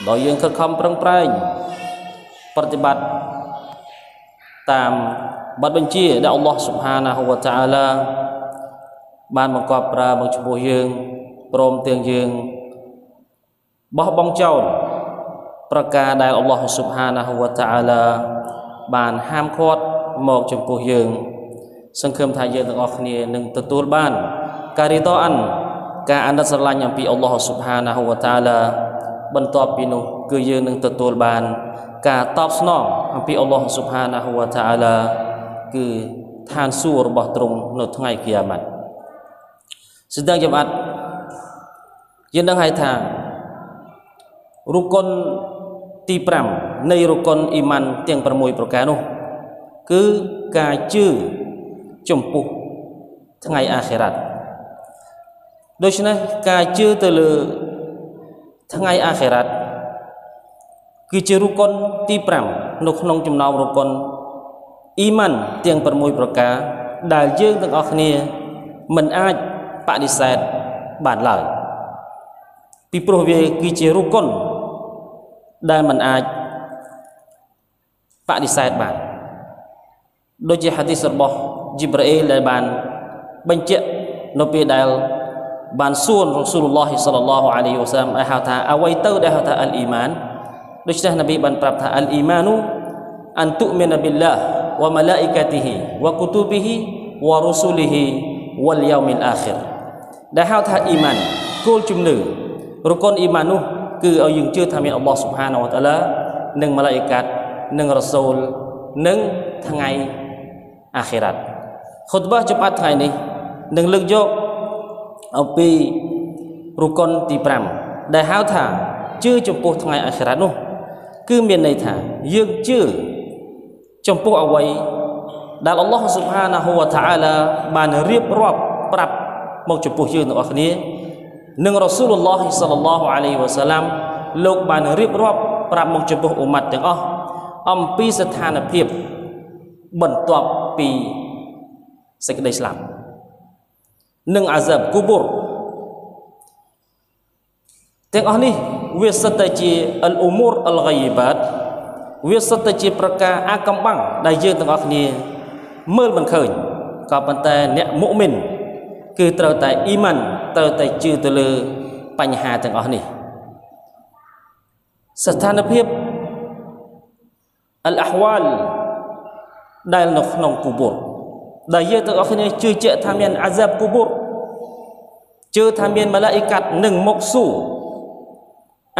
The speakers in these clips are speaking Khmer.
ដោយយើងខិតខំប្រឹងប្រែងប្រតិបត្តិតាមបទបញ្ជាដែលអល់ឡោះស៊ុបហានាហ៊ូវតាអាឡាបានបង្គាប់ប្រើមកចំពោះយើងព្រមទាំងយើងបោះបង់ចោលប្រការដែលអល់ឡោះស៊ុបហានាហ៊ូវតាអាឡាបានហាមឃាត់មកចំពោះយើងសង្ឃឹមថាយើងទាំងអស់គ្នានឹងទទួលបានការរីតអានការអាណិតស្រឡាញ់អំពីអល់ឡោះស៊ុបហានាហ៊ូវតាអាឡាបន្ទាប់ពីនោះគឺយើងនឹងទទួលបានការតបស្នងអំពីអល់ឡោះស៊ុបហានាហ៊ូវតាអាឡាគឺឋានសួគ៌របស់ទ្រង់នៅថ្ងៃគីយ៉ាម៉ាត់ស្ដេចចំអាត់យើងដឹងហើយថារុកុនទី5នៃរុកុនអ៊ីម៉ានទាំង6ប្រការនោះគឺការជឿចំពោះថ្ងៃអាខិរ៉ាត់ដូច្នេះការជឿទៅលើថ្ងៃអាខិរ៉ាត់គឺជារុកុនទី5នៅក្នុងចំណោមរុកុនអ៊ីម៉ានទាំង6ប្រការដែលយើងទាំងអស់គ្នាមិនអាចបដិសេធបានឡើយពីព្រោះវាគឺជារុកុនដែលមិនអាចបដិសេធបានដូចជាហាឌីសរបស់ជីប្រាអ៊ីលដែលបានបញ្ជាក់នៅពេលដែលបានសួររ៉ាស៊ូលឡោះសល្លឡោះអាឡៃហ៊ីវ៉ាសាឡាមហៅថាអ្វីទៅដែលហៅថាអលអ៊ីម៉ានដូច្នេះនប៊ីបានប្រាប់ថាអលអ៊ីម៉ានូអនតុមីនប៊ីឡាហ៍វ៉ាម៉ាឡាអ៊ីកាតិហ៊ីវ៉ាគុតុប៊ីហ៊ីវ៉ារុស៊ូលីហ៊ីវ៉លយោមីលអាខិរដែលហៅថាអ៊ីម៉ានគោលជំនឿរុកុនអ៊ីម៉ាននោះគឺឲ្យយើងជឿថាមានអល់ឡោះស៊ុបហានាហ៊ូវតាអាឡានិងម៉ាឡាអ៊ីកាតនិងរ៉ាស៊ូលនិងថ្ងៃអាខិរ៉ាត់ខុតបាចំអត់ថ្ងៃនេះនឹងលើកយកអំពីរុកុនទី5ដែលហៅថាជឿចំពោះថ្ងៃអាខិរ៉ាត់នោះគឺមានន័យថាយើងជឿចំពោះអ្វីដែលអល់ឡោះស៊ុបហានាហ៊ូវតាអាឡាបានរៀបរាប់ប្រាប់មកចំពោះយើងទាំងអស់គ្នានិងរ៉ាស៊ូលឡោះសល្លឡោះអាឡៃហ៊ីវ៉ាសាឡាមលោកបានរៀបរាប់ប្រាប់មកចំពោះអ៊ុម៉ាត់ទាំងអស់អំពីស្ថានភាពបន្ទាប់ពីសេចក្តីស្លាប់និងអាហ្សាបគូប៊ូរទាំងអស់នេះវាសិតតែជាអលអ៊ូមូរអលហ្គយបាតវាសិតតែជាប្រការអាកំបាំងដែលយើងទាំងអស់គ្នាមើលមិនឃើញក៏ប៉ុន្តែអ្នកមុអ៊មីនគឺត្រូវតែអ៊ីម៉ានត្រូវតែជឿទៅលើបញ្ហាទាំងអស់នេះស្ថានភាពអលអាហ្វាលដែលនៅក្នុងគូប៊ូរដែលយើងទាំងអស់គ្នាជឿជាក់ថាមានអាហ្សាបគូប៊ូរជឿថាមានម៉ាឡាអ៊ីកាត់និងមុខស៊ូ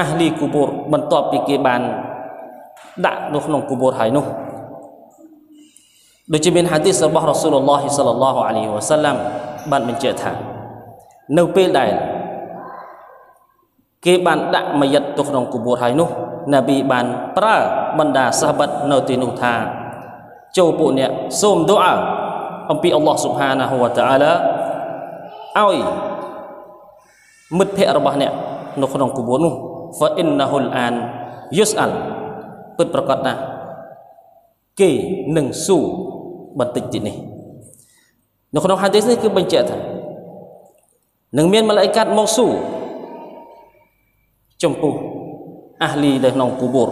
អាហ្លីគូប៊ូរបន្ទាប់ពីគេបានដាក់នៅក្នុងគូប៊ូរហើយនោះដូចជាមានហាឌីសរបស់រ៉ាស៊ូលឡោះសល្លឡោះអាឡៃហ៊ីវ៉ាសាឡាមបានបញ្ជាក់ថានៅពេលដែលគេបានដាក់ម៉ាយិតទៅក្នុងគូប៊ូរហើយនោះនប៊ីបានប្រើបណ្ដាសាហាបនៅទីនោះថាចូលពួកអ្នកសូមដូអាអំពីអល់ឡោះស៊ុបហានាហ៊ូវតាអាឡាឲ្យមិត្តភក្តិរបស់អ្នកនៅក្នុងគូប៊ូរនោះហ្វាអ៊ីនណាហ៊ុលអានយុសអាល់ពិតប្រកបណាស់គេនឹងស៊ូបន្តិចទៀតនេះនៅក្នុងហាឌីសនេះគឺបញ្ជាក់ថានឹងមានម៉ាឡាអ៊ីកាត់មកស៊ូចំពោះអាហ្លីនៅក្នុងគូប៊ូរ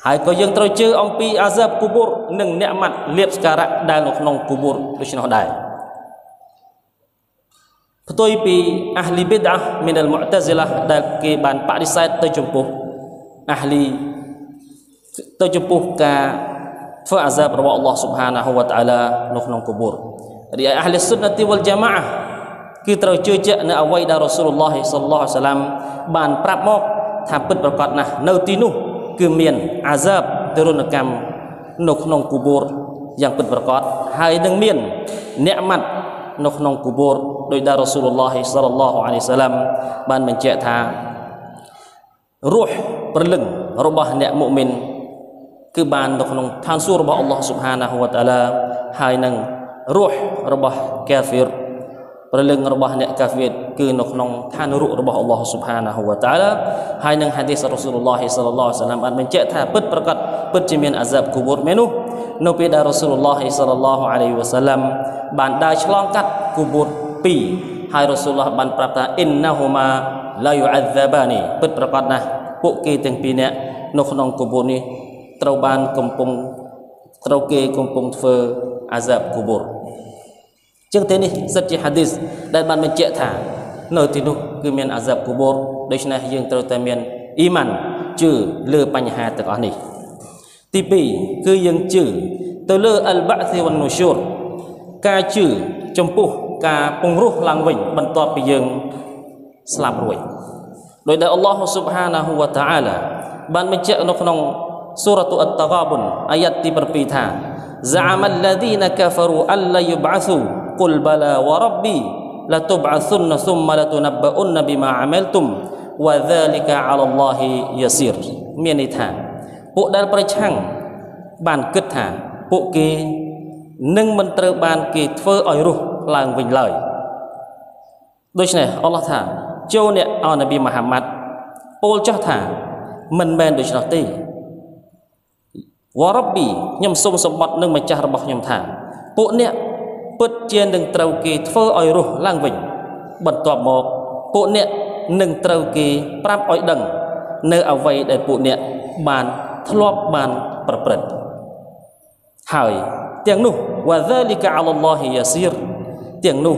ហើយក៏យើងត្រូវជឿអំពីអាហ្សាបគូប៊ូរនិងអ្នកម៉ាត់លៀបស្ការៈដែលនៅក្នុងគូប៊ូរដូច្នោះដែរផ្ទុយពីអាហ្លីប៊ីដអះមីនអលមុអ៍តាស៊ីឡាដែលគេបានបដិសេធទៅចំពោះអាហ្លីទៅចំពោះការធ្វើអាហ្សាបរបស់អល់ឡោះស៊ុបហានាហ៊ូវតាអាឡានៅក្នុងគូប៊ូររីឯអាហ្លីស៊ុនណាទីវលជាម៉ាអះគឺត្រូវជឿជាក់នៅអ្វីដែលរ៉ាស៊ូលឡោះសល្លឡោះអាឡៃហ៊ីវ៉ាសាឡាមបានប្រាប់មកថាពិតប្រកបណាស់នៅទីនោះគឺមានអាហ្សាបទរណកម្មនៅក្នុងគូប៊ូរយ៉ាងពិតប្រកបហើយនឹងមានអ្នកម៉ាត់នៅក្នុងគូប៊ូរដោយដែលរ៉ាស៊ូលឡោះសល្លឡោះអាឡៃហ៊ីវ៉ាសាឡាមបានបញ្ជាក់ថារូហព្រលឹងរបស់អ្នកមុអ៊មីនគឺបាននៅក្នុងឋានសួគ៌របស់អល់ឡោះស៊ុបហានាហ៊ូវតាអាឡាហើយនឹងរូហរបស់កាហ្វីរព្រលឹងរបស់អ្នកកាហ្វៀតគឺនៅក្នុងឋានរុរបស់អល់ឡោះស៊ុបហានាហ៊ូវតាអាឡាហើយនឹងហាឌីសរ៉ាស៊ូលឡោះសល្លឡោះអាឡៃហ៊ីវ៉ាសាឡាមបានបញ្ជាក់ថាពិតប្រកបពិតជាមានអាហ្សាបគូប៊ូរមែននោះនៅពេលដែលរ៉ាស៊ូលឡោះសល្លឡោះអាឡៃហ៊ីវ៉ាសាឡាមបានដើរឆ្លងកាត់គូប៊ូរ2ហើយរ៉ាស៊ូលឡោះបានប្រាប់ថាអ៊ីនណាហ៊ូម៉ាឡាយូអាហ្សាបានីពិតប្រកបណាស់ ពួកគេទាំងពីរនាក់នៅក្នុងកូបូរនេះត្រូវបានកំពុងធ្វើអាហ្សាបកូបូរចឹងទេនេះសិតជាហាឌីសដែលបានបញ្ជាក់ថានៅទីនោះគឺមានអាហ្សាបកូបូរដូច្នេះយើងត្រូវតែមានអ៊ីម៉ានជឿលើបញ្ហាទាំងអស់នេះទី2គឺយើងជឿទៅលើអលបាស៊ីវ៉ានូស៊ូរការជឿចំពោះការពង្រស់ឡើងវិញបន្ទាប់ពីយើងស្លាប់រួចដោយដែលអល់ឡោះស៊ុបហានាហ៊ូវតាអាឡាបានបញ្ជាក់នៅក្នុងសូរ៉ាតុអត្តហ្កាបុនអាយ៉ាតទី7ថា زعم الذين كفروا أن لا يبعثوا قل بلى وربي لتبعثن ثم لتنبؤن بما عملتم وذلك على الله يسير មានន័យថាពួកដែលប្រឆាំងបានគិតថាពួកគេនឹងមិនត្រូវបានគេធ្វើឲ្យរស់ឡើងវិញឡើយដូច្នេះអល់ឡោះថាចូលអ្នកអនប៊ីមូហាម៉ាត់ពោលចោះថាមិនមែនដូច្នោះទេវ៉ារ៉ាប៊ីខ្ញុំសូមសម្បត្តិនឹងម្ចាស់របស់ខ្ញុំថាពួកអ្នកពិតជានឹងត្រូវគេធ្វើឲ្យរស់ឡើងវិញបន្ទាប់មកពួកអ្នកនឹងត្រូវគេប្រាប់ឲ្យដឹងនៅអ្វីដែលពួកអ្នកបានធ្លាប់បានប្រព្រឹត្តហើយទាំងនោះវ៉ាហ្សាលីកាអាឡឡោះយ៉ាស៊ីរទាំងនោះ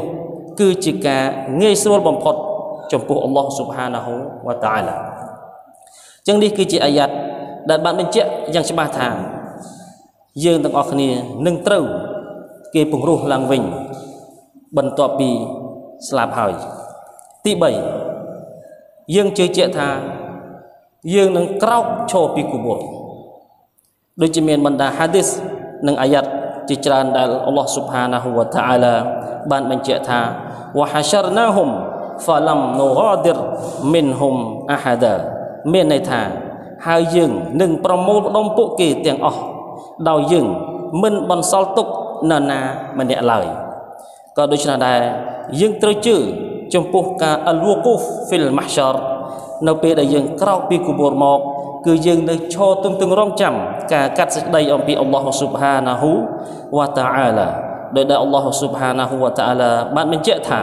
គឺជាការងាយស្រួលបំផុតចំពោះអល់ឡោះស៊ុបហានាហ៊ូវតាអាឡាចឹងនេះគឺជាអាយ៉ាតដែលបានបញ្ជាក់យ៉ាងច្បាស់ថាយើងទាំងអស់គ្នានឹងត្រូវគេពង្រស់ឡើងវិញបន្ទាប់ពីស្លាប់ហើយទី3យើងជឿជាក់ថាយើងនឹងក្រោកឈរពីកូបូរដូចជាមានបណ្ដាហាឌីសនិងអាយ៉ាតជាច្រើនដែលអល់ឡោះស៊ុបហានាហ៊ូវតាអាឡាបានបញ្ជាក់ថាវ៉ាហាឆរណាហ៊ុមហ្វាឡាំនូហ្គាឌិរមីនហ៊ុមអាហាដាមានន័យថាហើយយើងនឹងប្រមូលផ្ដុំពួកគេទាំងអស់ដោយយើងមិនបន្សល់ទុកនរណាម្នាក់ឡើយក៏ដូច្នេះដែរយើងត្រូវជឿចំពោះការអលវកូហ្វហ្វីលម៉ាហ្សរនៅពេលដែលយើងក្រោកពីកូបូរមកគឺយើងនៅឈរទន្ទឹងរង់ចាំការកាត់សេចក្តីអំពីអល់ឡោះស៊ុបហានាហ៊ូវតាអាឡាដោយដែលអល់ឡោះស៊ុបហានាហ៊ូវតាអាឡាបានបញ្ជាក់ថា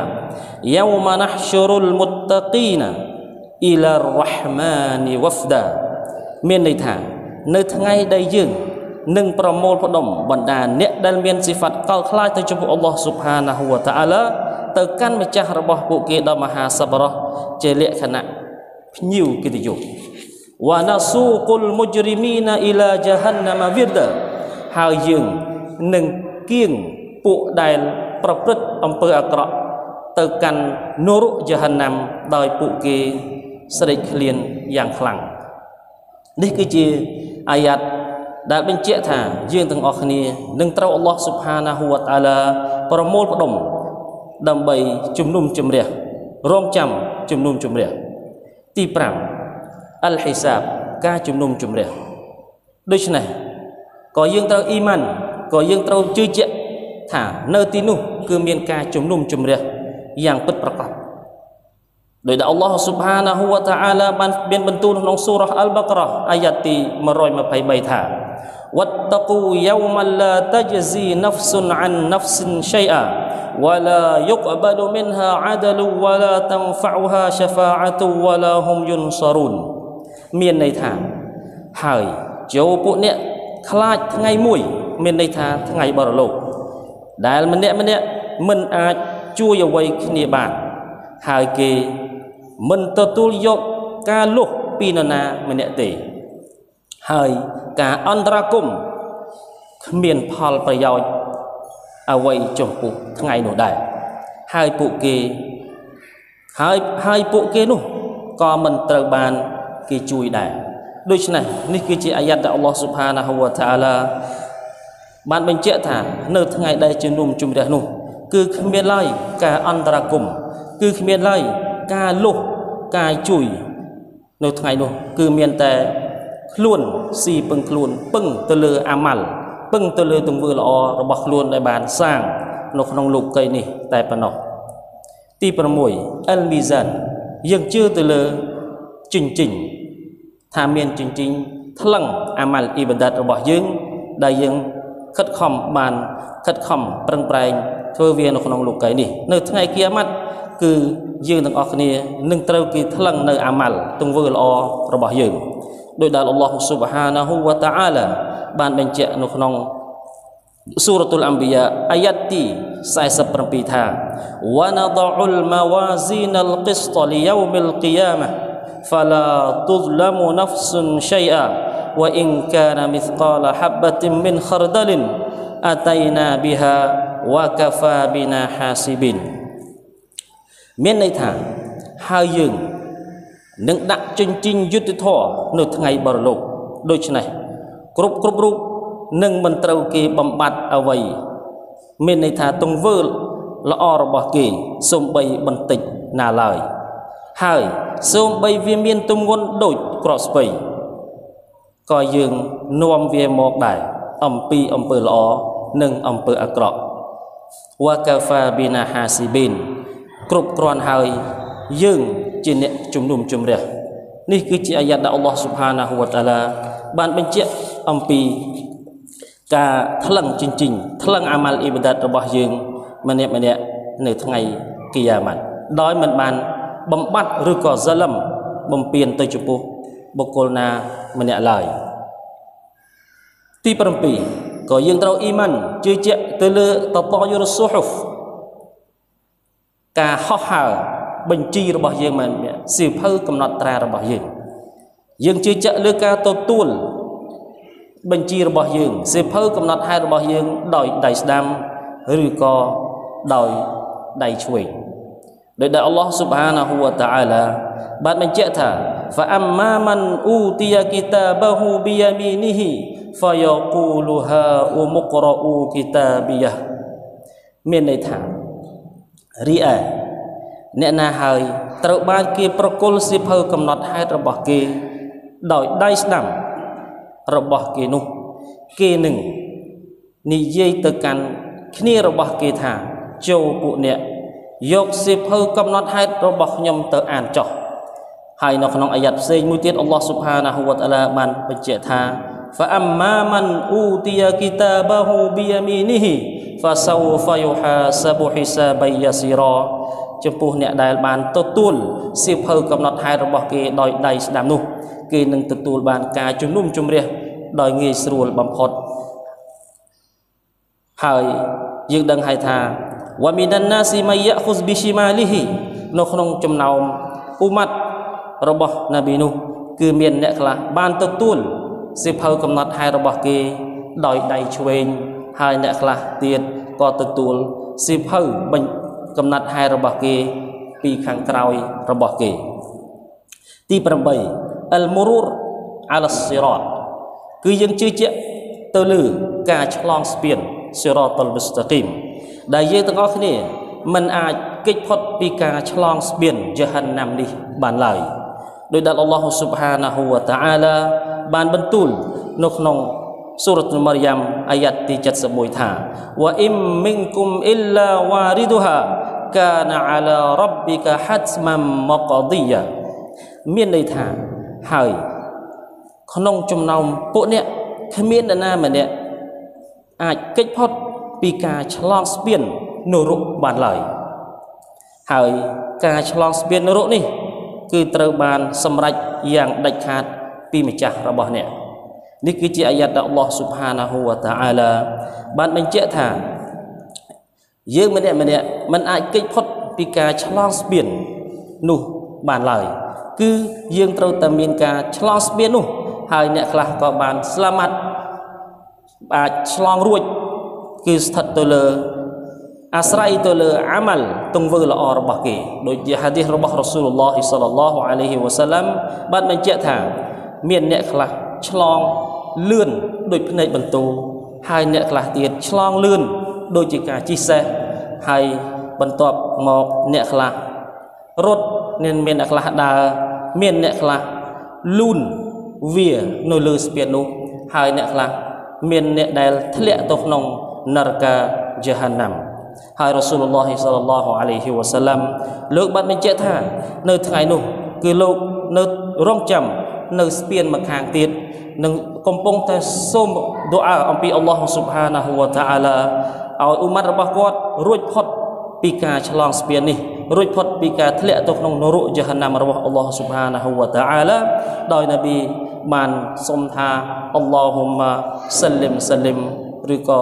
យៅម៉ាណាហ្យរុលមុតតាគីណាអ៊ីឡាររ៉ាហ្មានីវ៉ាហ្វដាមានន័យថានៅថ្ងៃដែលយើងនឹងប្រមូលផ្ដុំបណ្ដាអ្នកដែលមានសិហ្វាត់កោតខ្លាចទៅចំពោះអល់ឡោះស៊ុបហានាហ៊ូវតាអាឡាទៅកាន់ម្ចាស់របស់ពួកគេដ៏មហាសប្បុរសជាលក្ខណៈភ្ញៀវកិត្តិយសវ៉ាណាស៊ូកុលមុជ្រីមីណាអ៊ីឡាជហានណាមវីរដាហើយយើងនឹងគៀងពួកដែលប្រព្រឹត្តអំពើអាក្រក់ទៅកាន់នរកជហានណាមដោយពួកគេស្រេកឃ្លានយ៉ាងខ្លាំងនេះគឺជាអាយ៉ាតដែលបញ្ជាក់ថាយើងទាំងអស់គ្នានឹងត្រូវអល់ឡោះស៊ុបហានាហ៊ូវតាអាឡាប្រមូលផ្ដុំដើម្បីជំនុំជម្រះរងចាំជំនុំជម្រះទី5អលហ៊ីសាបការជំនុំជម្រះដូច្នេះក៏យើងត្រូវអ៊ីម៉ានក៏យើងត្រូវជឿជាក់ថានៅទីនោះគឺមានការជំនុំជម្រះយ៉ាងពិតប្រាកដដោយដែលអល់ឡោះស៊ុបហានាហ៊ូវតាអាឡាបានមានបន្ទូលក្នុងសូរ៉ាអលបាករ៉ាអាយ៉ាតទី123ថាវ៉ាត្តកូយោមឡាតជស៊ីនហ្វសុនអាននហ្វសិនឆៃអាវ៉ាឡាយុកបលមិនហាអាដលវ៉ាឡាតនហ្វអ៊ូហាឆហ្វាអតុវ៉ាឡាហ៊ុមយុនសរូនមានន័យថាហើយចូលពួកអ្នកខ្លាចថ្ងៃមួយមានន័យថាថ្ងៃបរលោកដែលម្នាក់មិនអាចជួយអ្វីគ្នាបានហើយគេមិនទទួលយកការលុះពីនរណាម្នាក់ទេហើយការអន្តរាគមន៍គ្មានផលប្រយោជន៍អ្វីចំពោះថ្ងៃនោះដែរហើយពួកគេនោះក៏មិនត្រូវបានគេជួយដែរដូច្នេះនេះគឺជាអាយ៉ាតដែលអល់ឡោះស៊ុបហានាហ៊ូវតាអាឡាបានបញ្ជាក់ថានៅថ្ងៃដែលជំនុំជម្រះនោះគឺគ្មានឡើយការអន្តរាគមន៍គឺគ្មានឡើយការលុះការជួយនៅថ្ងៃនោះគឺមានតែខ្លួនស៊ីពឹងខ្លួនពឹងទៅលើអាម៉ាល់ពឹងទៅលើទង្វើល្អរបស់ខ្លួនដែលបានសាងនៅក្នុងលោកីនេះតែប៉ុណ្ណោះទី6អលមីហ្សានយើងជឿទៅលើជញ្ជីងថាមានជញ្ជីងថ្លឹងអាម៉ាល់អ៊ីបាដាតរបស់យើងដែលយើងខិតខំប្រឹងប្រែងធ្វើវានៅក្នុងលោកីនេះនៅថ្ងៃគីយ៉ាម៉ាត់ គឺយើងទាំងអស់គ្នានឹងត្រូវគេថ្លឹងនៅអាម៉ាល់ទង្វើល្អរបស់យើងដោយដែលអល់ឡោះស៊ុបហានាហ៊ូវតាអាឡាបានបញ្ជាក់នៅក្នុងស៊ូរ៉ាតុលអម្បិយ៉ាអាយ៉ាតទី47ថាវ៉ាណាដអ៊ុលម៉ាវ៉ាស៊ីនអលកិស្តលីយូមិលគីយ៉ាម៉ា فلا تظلم نفس شيئا وإن كان مثقال حبة من خردل أتينا بها وكفى بنا حاسبين មានន័យថាហើយយើងនឹងដាក់ចិញ្ចីងយុត្តិធម៌នៅថ្ងៃបរលោកដូច្នេះគ្រប់រូបនឹងមិនត្រូវគេបំបត្តិអ្វីមានន័យថាទង្វើល្អរបស់គេសូម្បីបន្តិចណាឡើយហើយសូម្បីវាមានទម្ងន់ដូចក្រក់ស្ពៃក៏យើងនាំវាមកដែរអំពីអំពើល្អនិងអំពើអាក្រក់វ៉ាកាហ្វាប៊ីណាហាស៊ីប៊ីនគ្រប់គ្រាន់ហើយយើងជាអ្នកជំនុំជម្រះនេះគឺជាអាយ៉ាតដែលអល់ឡោះស៊ុបហានាហ៊ូវតាអាឡាបានបញ្ជាក់អំពីការថ្លឹងចិញ្ចីងថ្លឹងអាម៉ាល់អ៊ីបាដាតរបស់យើងម្នាក់នៅថ្ងៃគីយ៉ាម៉ាត់ដោយមិនបានបំបត្តិឬក៏ហ្សាឡឹមបំពានទៅចំពោះបុគ្គលណាម្នាក់ឡើយទី7ក៏យើងត្រូវអ៊ីម៉ានជឿជាក់ទៅលើតតាយុរស៊ូហ៊ុហ្វការហោះហើរបញ្ជីរបស់យើងមិនសៀវភៅកំណត់ត្រារបស់យើងជឿជាក់លើការទទួលបញ្ជីរបស់យើងសៀវភៅកំណត់ហេតុរបស់យើងដោយដៃស្ដាំឬក៏ដោយដៃឆ្វេងដោយដែលអល់ឡោះស៊ុបហានាហ៊ូវតាអាឡាបានបញ្ជាក់ថាហ្វាអម្មាមិនអ៊ូទីយ៉ាគីតាបហ៊ូប៊ីយ៉ាមីនីហ៊ីហ្វាយ៉ាគូលូហាអ៊ូមុករ៉អ៊ូគីតាប៊ីយ៉ាមានន័យថារីឯអ្នកណាហើយត្រូវបានគេប្រគល់សៀវភៅកំណត់ហេតុរបស់គេដោយដៃស្ដាំរបស់គេនោះគេនឹងនិយាយទៅកាន់គ្នារបស់គេថាចូលពួកអ្នកយកសៀវភៅកំណត់ហេតុរបស់ខ្ញុំទៅអានចុះហើយនៅក្នុងអាយ៉ាត់ផ្សេងមួយទៀតអល់ឡោះស៊ុបហានាហ៊ូវតាអាឡាបានបញ្ជាក់ថា فأما من أوتي كتابه بيمينه فسوف يحاسب حسابا يسيرا ចំពោះអ្នកដែលបានទទួលសៀវភៅកំណត់ហេតុរបស់គេដោយដៃស្ដាំនោះគេនឹងទទួលបានការជំនុំជម្រះដោយងាយស្រួលបំផុតហើយយើងដឹងហើយថាវ៉ាមីណានណាស៊ីម៉ៃយ៉ាខុសប៊ីស៊ីម៉ាលីហ៊ីនៅក្នុងចំណោមអ៊ូម៉ាត់របស់ណាប៊ីនោះគឺមានអ្នកខ្លះបានទទួលសៀវភៅកំណត់ហេតុរបស់គេដោយដៃឆ្វេងហើយអ្នកខ្លះទៀតក៏ទទួលសៀវភៅកំណត់ហេតុរបស់គេពីខាងក្រោយរបស់គេទី8អលមូរូរអាឡាស៊ីរ៉ាតគឺយើងជឿជាក់ទៅលើការឆ្លងស្ពានស៊ីរ៉ាតុលមុស្តាគីមដែលយើងទាំងអស់គ្នាមិនអាចគេចផុតពីការឆ្លងស្ពានជហានណាំនេះបានឡើយដោយដែលអល់ឡោះស៊ុបហានាហ៊ូវតាអាឡាបានបន្ទូលនៅក្នុងស៊ូរ៉ាតុលម៉ារីយ៉ាំអាយ៉ាត់ទី71ថាវ៉ាអ៊ីមមីនគុមអ៊ីឡាវ៉ារីឌូហាកានអាឡារ៉ប៊ីកាហាត់ម៉ាំម៉កឌីយ៉ាមានន័យថាហើយក្នុងចំណោមពួកអ្នកគ្មាននរណាម្នាក់អាចគេចផុតពីការឆ្លងស្ពាននរកបានឡើយហើយការឆ្លងស្ពាននរកនេះគឺត្រូវបានសម្រេចយ៉ាងដាច់ខាតពីម្ចាស់របស់អ្នកនេះគឺជាអាយ៉ាតដែលអល់ឡោះស៊ុបហានាហ៊ូវតាអាឡាបានបញ្ជាក់ថាយើងម្នាក់មិនអាចគេចផុតពីការឆ្លងស្ពាននោះបានឡើយគឺយើងត្រូវតែមានការឆ្លងស្ពាននោះហើយអ្នកខ្លះក៏បានស្លាមាត់អាចឆ្លងរួចគឺស្ថិតទៅលើអាស្រ័យទៅលើអាម៉ាល់ទង្វើល្អរបស់គេដូចជាហាឌីសរបស់រ៉ាស៊ូលឡោះសល្លឡោះអាឡៃហ៊ីវ៉ាសាឡាំបានបញ្ជាក់ថាមានអ្នកខ្លះឆ្លងលឿនដូចភ្នែកបន្ទោហើយអ្នកខ្លះទៀតឆ្លងលឿនដូចជាការជិះសេះហើយបន្ទាប់មកអ្នកខ្លះរត់មានអ្នកខ្លះដើរមានអ្នកខ្លះលូនវានៅលើស្ពាននោះហើយអ្នកខ្លះមានអ្នកដែលធ្លាក់ទៅក្នុងនរកាជហានណាំហើយរ៉ាស៊ូលឡោះសល្លឡោះអាឡៃហ៊ីវ៉ាសាឡាំលោកបានបញ្ជាក់ថានៅថ្ងៃនោះគឺលោកនៅរងចាំនៅស្ពានម្ខាងទៀតនឹងកំពុងតែសូមឌូអាអំពីអល់ឡោះស៊ុបហានាហ៊ូវតាអាឡាឲ្យអ៊ុម៉ាត់របស់គាត់រួចផុតពីការឆ្លងស្ពាននេះ រួចផុតពីការធ្លាក់ទៅក្នុងនរក Jahannam របស់ Allah Subhanahu wa Ta'ala ដោយនប៊ីបានសុំថា Allahumma sallim sallim ឬក៏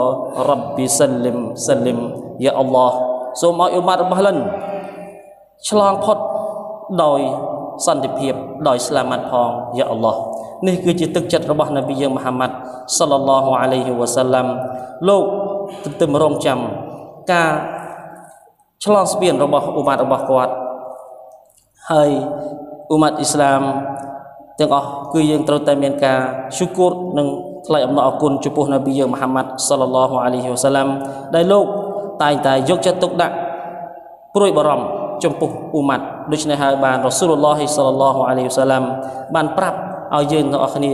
Rabbi sallim sallim ya Allah សូមឲ្យឧមាតរបស់លិនឆ្លងផុតដោយសន្តិភាពដោយស្លាមាត់ផងយ៉ាអល់ឡោះនេះគឺជាទឹកចិត្តរបស់នប៊ីយើងមហាម៉ាត់សល្លឡោះអាឡៃហ៊ីវ៉ាសាឡាំលោកទន្ទឹមរង់ចាំការឆ្លងស្ពានរបស់ឧមាតរបស់គាត់ហើយឧមាតអ៊ីស្លាមទាំងអស់គឺយើងត្រូវតែមានការឈូគូរនិងថ្លែងអំណរអគុណចំពោះនប៊ីយើងមហាម៉ាត់សល្លឡោះអាឡៃហ៊ីវ៉ាសាឡាំដែលលោកតែងតែយកចិត្តទុកដាក់ព្រួយបារម្ភចំពោះឧមាត់ដូច្នេះហើយបានរ៉ាស៊ូលឡោះសល្លឡោះអាឡៃហ៊ីវ៉ាសាឡាំបានប្រាប់ឲ្យយើងទាំងអស់គ្នា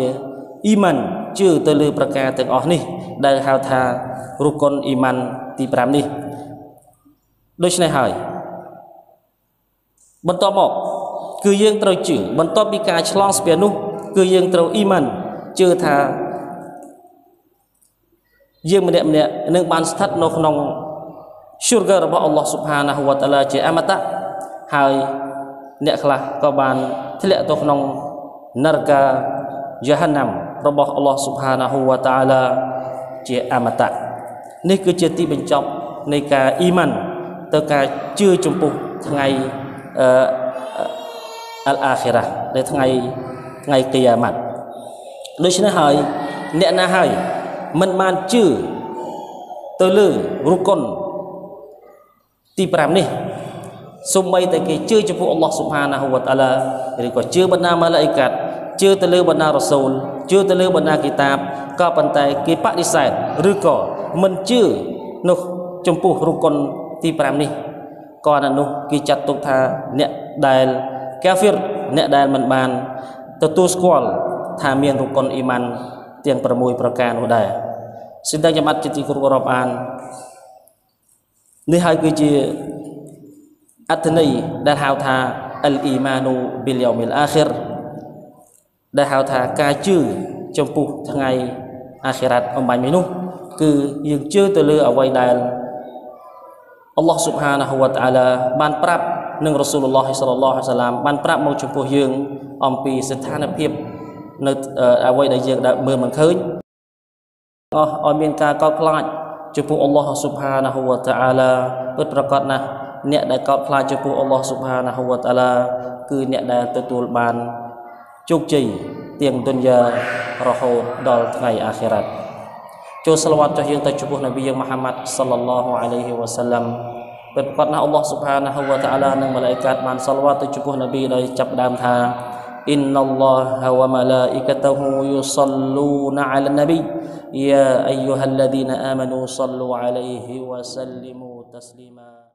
អ៊ីម៉ានជឿទៅលើប្រការទាំងអស់នេះដែលហៅថារុកុនអ៊ីម៉ានទី5នេះដូច្នេះហើយបន្ទាប់មកគឺយើងត្រូវជឿបន្ទាប់ពីការឆ្លងស្ពាននោះគឺយើងត្រូវអ៊ីម៉ានជឿថាយើងម្នាក់ៗនឹងបានស្ថិតនៅក្នុងsyurga របស់ Allah Subhanahu wa Ta'ala ជាអមតៈហើយអ្នកខ្លះក៏បានធ្លាក់ទៅក្នុងនរកា Jahannam របស់ Allah Subhanahu wa Ta'ala ជាអមតៈនេះគឺជាទីបញ្ចប់នៃការអ៊ីម៉ានទៅការជឿចំពោះថ្ងៃអលអាខិរ៉ានៅថ្ងៃគីយ៉ាម៉ាត់ដូច្នេះហើយអ្នកណាហើយមិនបានជឿទៅលើរុកុនទី5នេះសូម្បីតែគេជឿចំពោះ Allah Subhanahu wa Ta'ala ឬក៏ជឿបណ្ដាម៉ាឡាអ៊ីកាត់ជឿទៅលើបណ្ដារ៉ាស៊ូលជឿទៅលើបណ្ដាគីតាបក៏ប៉ុន្តែគេបដិសេធឬក៏មិនជឿនោះចំពោះរុកុនទី5នេះក៏អានោះគេចាត់ទុកថាអ្នកដែលកាហ្វីរអ្នកដែលមិនបានទទួលស្គាល់ថាមានរុកុនអ៊ីម៉ានទាំង6ប្រការនោះដែរសិនតែចាំបាត់ជាទីគោរពរាប់អាននេះហើយគឺជាអត្ថន័យដែលហៅថាអលអ៊ីម៉ានូប៊ីលយ៉ូមីលអាខិរដែលហៅថាការជឿចំពោះថ្ងៃអាខិរ៉ាត់អំបញ្ញនោះគឺយើងជឿទៅលើអ្វីដែលអល់ឡោះ Subhanahu wa Ta'ala បានប្រាប់នឹងរ៉ាស៊ូលឡោះសល្លឡោះអាឡៃហ៊ីវ៉ាសាឡាមបានប្រាប់មកចំពោះយើងអំពីស្ថានភាពនៅអ្វីដែលយើងមើលមិនឃើញឲ្យមានការកោតខ្លាចចំពោះអល់ឡោះ Subhanahu wa Ta'ala ពិតប្រាកដណាស់អ្នកដែលកោតខ្លាចចំពោះអល់ឡោះ Subhanahu wa Ta'ala គឺអ្នកដែលទទួលបានជោគជ័យទាំងឌុនយ៉ារហូតដល់ថ្ងៃអាខិរ៉ាត់ចូលសល្វាតចុះយើងទៅចំពោះនប៊ីយើងមហាម៉ាត់សល្លឡោះអាឡៃហ៊ីវ៉ាសាឡាំពិតប្រាកដណាស់អល់ឡោះ Subhanahu wa Ta'ala និងម៉ាឡាអ៊ីកាត់បានសល្វាតទៅចំពោះនប៊ីដោយចាប់ដើមថា Innallaha wa malaikatahu yusalluna 'alan nabiy ya ayyuhalladhina amanu sallu 'alaihi wa sallimu taslima